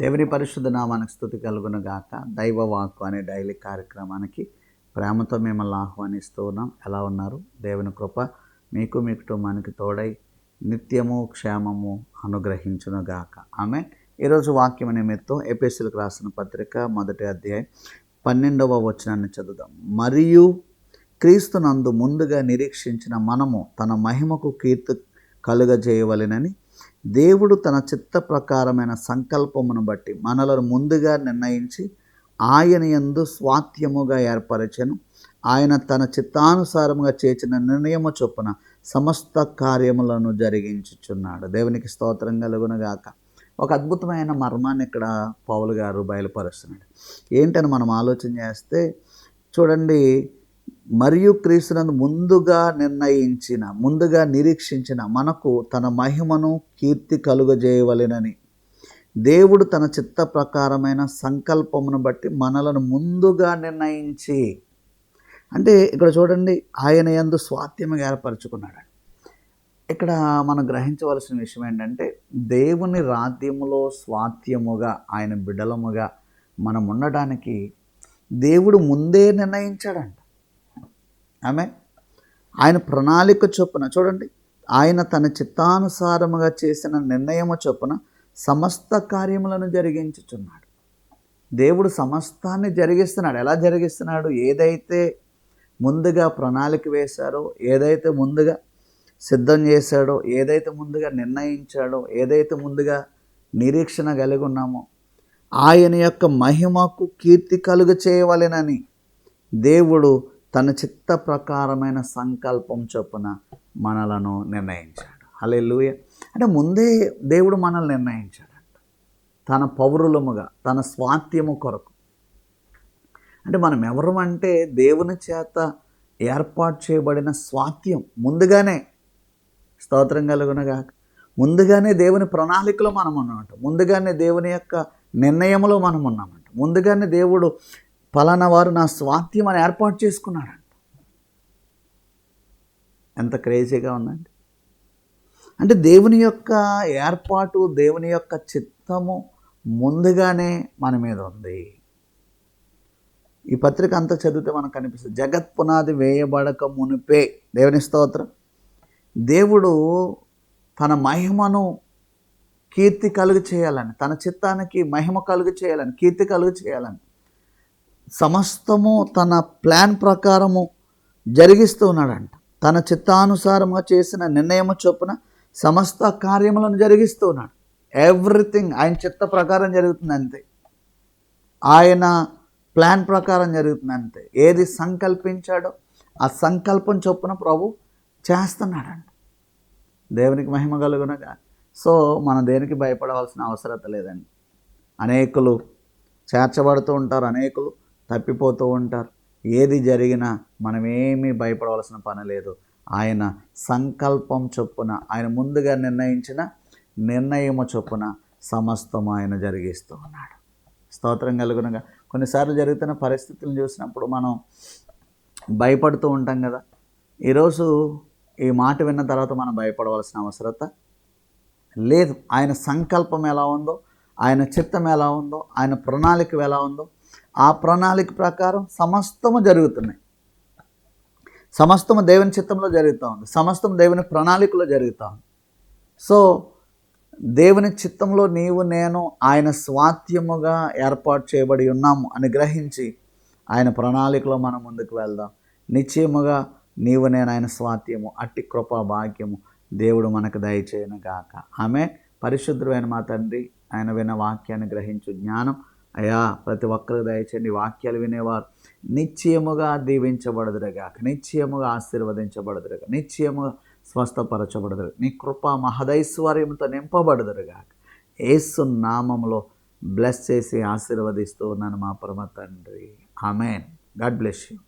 దేవుని పరిశుద్ధ నామానికి స్తుతి కలుగును గాక. దైవ వాక్కు అనే డైలీ కార్యక్రమానికి ప్రేమతో మిమ్మల్ని ఆహ్వానిస్తూ ఉన్నాం. ఎలా ఉన్నారు? దేవుని కృప మీకు మీ కుటుంబానికి తోడై నిత్యము క్షేమము అనుగ్రహించును గాక. ఆమె ఈరోజు వాక్యం నిమిత్తం ఎఫెసీయులకు రాసిన పత్రిక 1వ అధ్యాయం 12వ వచనాన్ని చదువుదాం. మరియు క్రీస్తునందు ముందుగా నిరీక్షించిన మనము తన మహిమకు కీర్తి కలుగజేయవలెనని దేవుడు తన చిత్త ప్రకారమైన సంకల్పమును బట్టి మనలను ముందుగా నిర్ణయించి ఆయన యందు స్వాస్థ్యముగా ఏర్పరచెను. ఆయన తన చిత్తానుసారముగా చేసిన నిర్ణయము చొప్పున సమస్త కార్యములను జరిగించుచున్నాడు. దేవునికి స్తోత్రం కలుగునుగాక. ఒక అద్భుతమైన మర్మాన్ని ఇక్కడ పౌలు గారు బయలుపరుస్తున్నాడు. ఏంటని మనం ఆలోచన చేస్తే చూడండి, మరియు క్రీస్తునందు ముందుగా నిరీక్షించిన మనకు తన మహిమను కీర్తి కలుగజేయవలెనని దేవుడు తన చిత్త ప్రకారమైన సంకల్పమును బట్టి మనలను ముందుగా నిర్ణయించి, అంటే ఇక్కడ చూడండి, ఆయన యందు స్వాస్థ్యముగా ఏర్పరచుకున్నాడు. ఇక్కడ మనం గ్రహించవలసిన విషయం ఏంటంటే, దేవుని రాజ్యములో స్వాస్థ్యముగా ఆయన బిడ్డలముగా మనం ఉండడానికి దేవుడు ముందే నిర్ణయించాడంట. ఆమె ఆయన ప్రణాళిక చొప్పున చూడండి, ఆయన తన చిత్తానుసారముగా చేసిన నిర్ణయము చొప్పున సమస్త కార్యములను జరిగించుచున్నాడు. దేవుడు సమస్తాన్ని జరిగిస్తున్నాడు. ఎలా జరిగిస్తున్నాడు? ఏదైతే ముందుగా ప్రణాళిక వేశారో, ఏదైతే ముందుగా సిద్ధం చేశాడో, ఏదైతే ముందుగా నిర్ణయించాడో, ఏదైతే ముందుగా నిరీక్షణ కలిగి ఉన్నామో ఆయన యొక్క మహిమకు కీర్తి కలుగ చేయవలెనని దేవుడు తన చిత్త ప్రకారమైన సంకల్పం చొప్పున మనలను నిర్ణయించాడు. హల్లెలూయా. అంటే ముందే దేవుడు మనల్ని నిర్ణయించాడంట తన పౌరులముగా, తన స్వాస్థ్యము కొరకు. అంటే మనం ఎవరు అంటే దేవుని చేత ఏర్పాటు చేయబడిన స్వాస్థ్యం. ముందుగానే స్తోత్రం కలుగునుగాక. ముందుగానే దేవుని ప్రణాళికలో మనం ఉన్నామంట. ముందుగానే దేవుని యొక్క నిర్ణయంలో మనం ఉన్నామంట. ముందుగానే దేవుడు ఫలానా వారు నా స్వాస్థ్యం అని ఏర్పాటు చేసుకున్నాడంట. ఎంత క్రేజీగా ఉందండి. అంటే దేవుని యొక్క ఏర్పాటు, దేవుని యొక్క చిత్తము ముందుగానే మన మీద ఉంది. ఈ పత్రిక అంతా చదివితే మనకు కనిపిస్తుంది, జగత్ పునాది వేయబడక మునిపే, దేవుని స్తోత్రం, దేవుడు తన మహిమను కీర్తి కలుగు చేయాలని, తన చిత్తానికి మహిమ కలుగు చేయాలని, కీర్తి కలుగు చేయాలని సమస్తము తన ప్లాన్ ప్రకారము జరిగిస్తూ ఉన్నాడంట. తన చిత్తానుసారంగా చేసిన నిర్ణయము చొప్పున సమస్త కార్యములను జరిగిస్తూ ఉన్నాడు. ఎవ్రీథింగ్ ఆయన చిత్త ప్రకారం జరుగుతుంది అంతే. ఆయన ప్లాన్ ప్రకారం జరుగుతుంది అంతే. ఏది సంకల్పించాడో ఆ సంకల్పం చొప్పున ప్రభు చేస్తున్నాడంట. దేవునికి మహిమ కలుగునగా. సో మనం దేనికి భయపడవలసిన అవసరం లేదండి. అనేకులు చేర్చబడుతూ ఉంటారు, అనేకులు తప్పిపోతూ ఉంటారు. ఏది జరిగినా మనమేమీ భయపడవలసిన పని లేదు. ఆయన సంకల్పం చొప్పున, ఆయన ముందుగా నిర్ణయించిన నిర్ణయము చొప్పున సమస్తం ఆయన జరిగిస్తూ ఉన్నాడు. స్తోత్రం కలుగునగా. కొన్నిసార్లు జరుగుతున్న పరిస్థితులను చూసినప్పుడు మనం భయపడుతూ ఉంటాం కదా. ఈరోజు ఈ మాట విన్న తర్వాత మనం భయపడవలసిన అవసరత లేదు. ఆయన సంకల్పం ఎలా ఉందో, ఆయన చిత్తం ఎలా ఉందో, ఆయన ప్రణాళిక ఎలా ఉందో, ఆ ప్రణాళిక ప్రకారం సమస్తము జరుగుతున్నాయి. సమస్తము దేవుని చిత్తంలో జరుగుతూ ఉంది. సమస్తము దేవుని ప్రణాళికలో జరుగుతూ ఉంది. సో దేవుని చిత్తంలో నీవు నేను ఆయన స్వాస్థ్యముగా ఏర్పాటు చేయబడి ఉన్నాము అని గ్రహించి ఆయన ప్రణాళికలో మనం ముందుకు వెళ్దాం. నిశ్చయముగా నీవు నేను ఆయన స్వాస్థ్యము, అట్టి కృపా భాగ్యము దేవుడు మనకు దయచేయను గాక. ఆమె పరిశుద్ధమైన మా తండ్రి, ఆయన విన్న వాక్యాన్ని గ్రహించు జ్ఞానం అయ్యా ప్రతి ఒక్కరికి దయచేయండి. వాక్యాలు వినేవారు నిశ్చయముగా దీవించబడదురుగాక, నిశ్చయముగా ఆశీర్వదించబడదురుగా, నిశ్చయముగా స్వస్థపరచబడదురు, నీ కృప మహదైశ్వర్యంతో నింపబడదురుగాక. యేసు నామములో బ్లెస్ చేసి ఆశీర్వదిస్తూ ఉన్నాను మా పరమ తండ్రి. ఆమెన్. God bless you.